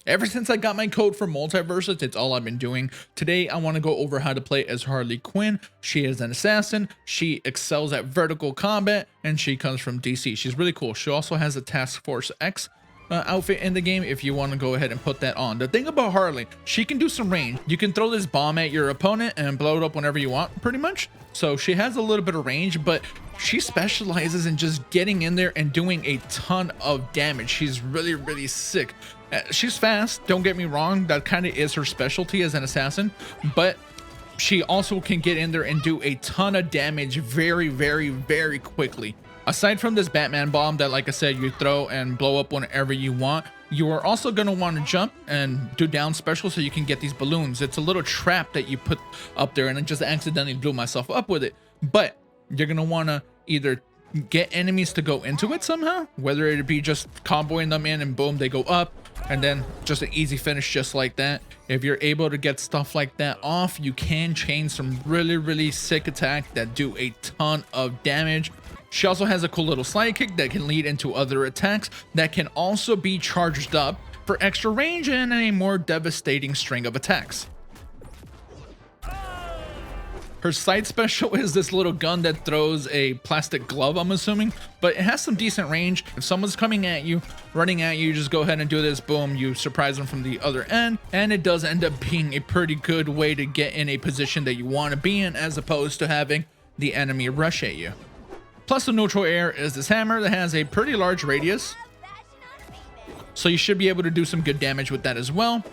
Ever since I got my code for Multiversus, it's all I've been doing. Today, I want to go over how to play as Harley Quinn. She is an assassin. She excels at vertical combat, and she comes from DC. She's really cool. She also has a Task Force X outfit in the game if you want to go ahead and put that on. The thing about Harley, she can do some range. You can throw this bomb at your opponent and blow it up whenever you want, pretty much. So she has a little bit of range, but she specializes in just getting in there and doing a ton of damage. She's really, really sick. She's fast, don't get me wrong. That kind of is her specialty as an assassin, but she also can get in there and do a ton of damage very, very, very quickly. Aside from this Batman bomb that, like I said, you throw and blow up whenever you want, you are also going to want to jump and do down special so you can get these balloons. It's a little trap that you put up there, and I just accidentally blew myself up with it. But you're going to want to either get enemies to go into it somehow, whether it be just comboing them in and boom, they go up, and then just an easy finish just like that. If you're able to get stuff like that off, you can chain some really, really sick attacks that do a ton of damage. She also has a cool little slide kick that can lead into other attacks that can also be charged up for extra range and a more devastating string of attacks. Her side special is this little gun that throws a plastic glove, I'm assuming, but it has some decent range. If someone's coming at you, running at you, just go ahead and do this, boom, you surprise them from the other end, and it does end up being a pretty good way to get in a position that you want to be in as opposed to having the enemy rush at you. Plus, the neutral air is this hammer that has a pretty large radius, so you should be able to do some good damage with that as well.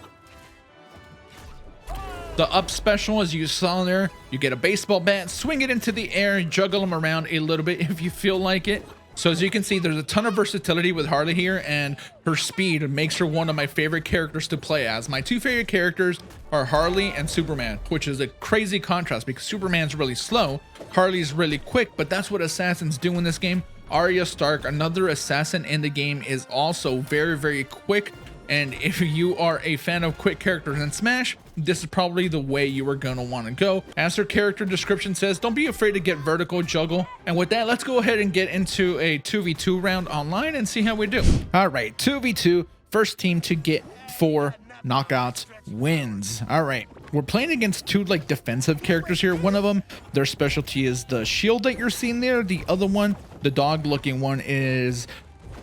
The up special, as you saw there, you get a baseball bat, swing it into the air, juggle them around a little bit if you feel like it. So as you can see, there's a ton of versatility with Harley here, and her speed makes her one of my favorite characters to play as. My two favorite characters are Harley and Superman, which is a crazy contrast because Superman's really slow, Harley's really quick, but that's what assassins do in this game. Arya Stark, another assassin in the game, is also very, very quick. And if you are a fan of quick characters in Smash, this is probably the way you are going to want to go. As her character description says, don't be afraid to get vertical, juggle. And with that, let's go ahead and get into a 2v2 round online and see how we do. All right, 2v2, first team to get 4 knockouts wins. All right, we're playing against two like defensive characters here. One of them, their specialty is the shield that you're seeing there. The other one, the dog looking one, is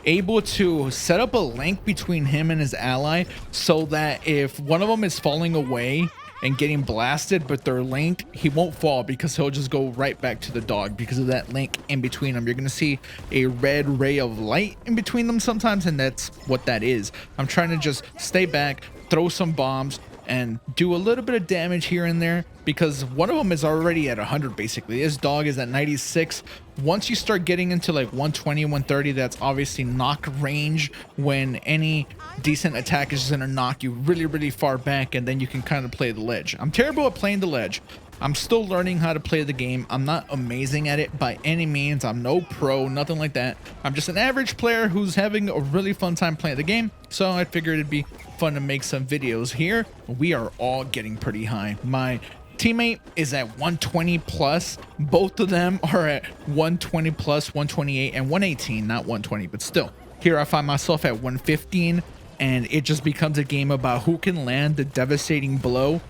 able to set up a link between him and his ally so that if one of them is falling away and getting blasted but they're linked, he won't fall because he'll just go right back to the dog because of that link in between them. You're gonna see a red ray of light in between them sometimes, and that's what that is. I'm trying to just stay back, throw some bombs, and do a little bit of damage here and there because one of them is already at 100 basically. His dog is at 96. Once you start getting into like 120, 130, that's obviously knock range when any decent attack is just gonna knock you really, really far back, and then you can kind of play the ledge. I'm terrible at playing the ledge. I'm still learning how to play the game. I'm not amazing at it by any means. I'm no pro, nothing like that. I'm just an average player who's having a really fun time playing the game. So I figured it'd be fun to make some videos here. We are all getting pretty high. My teammate is at 120 plus. Both of them are at 120 plus, 128 and 118, not 120, but still. Here I find myself at 115, and it just becomes a game about who can land the devastating blow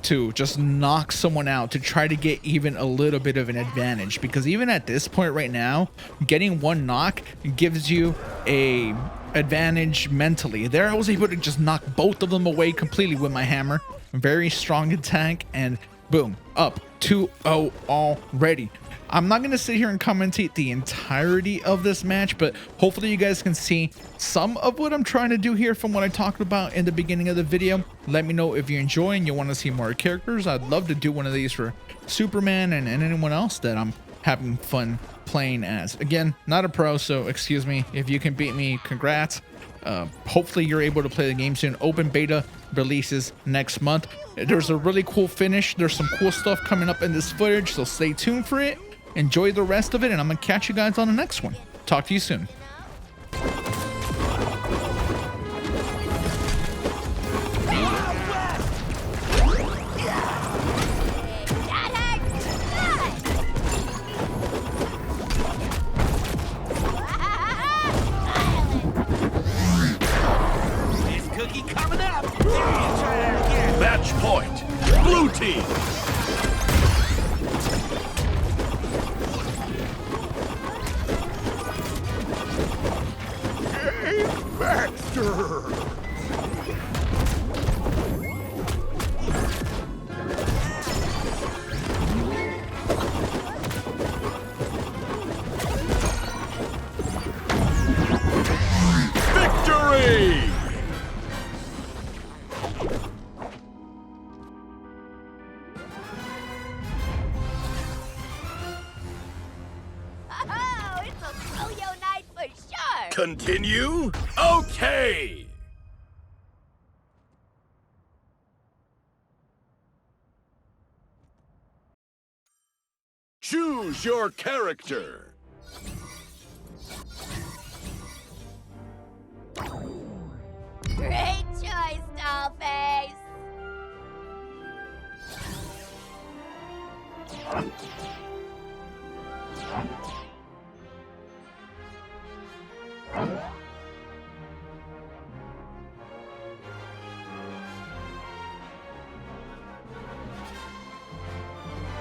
to just knock someone out to try to get even a little bit of an advantage, because even at this point right now, getting one knock gives you a advantage mentally. There I was able to just knock both of them away completely with my hammer. Very strong attack, and boom, up 2-0 already. I'm not going to sit here and commentate the entirety of this match, but hopefully you guys can see some of what I'm trying to do here from what I talked about in the beginning of the video. Let me know if you enjoy and you want to see more characters. I'd love to do one of these for Superman and anyone else that I'm having fun playing as. Again, not a pro, so excuse me. If you can beat me, congrats. Hopefully you're able to play the game soon. Open beta releases next month. There's a really cool finish. There's some cool stuff coming up in this footage, so stay tuned for it. Enjoy the rest of it, and I'm gonna catch you guys on the next one. Talk to you soon. This cookie coming up. Match point. Blue team. Baxter! Victory! Oh, it's a froyo night for sure! Continue? Okay! Choose your character. Great choice, Dollface!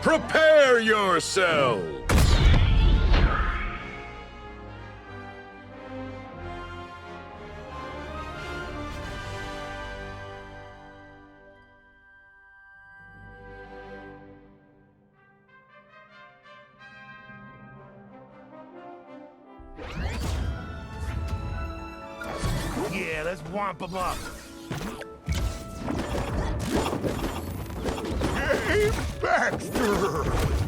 Prepare yourselves! Yeah, let's whomp him up. Hey, Baxter!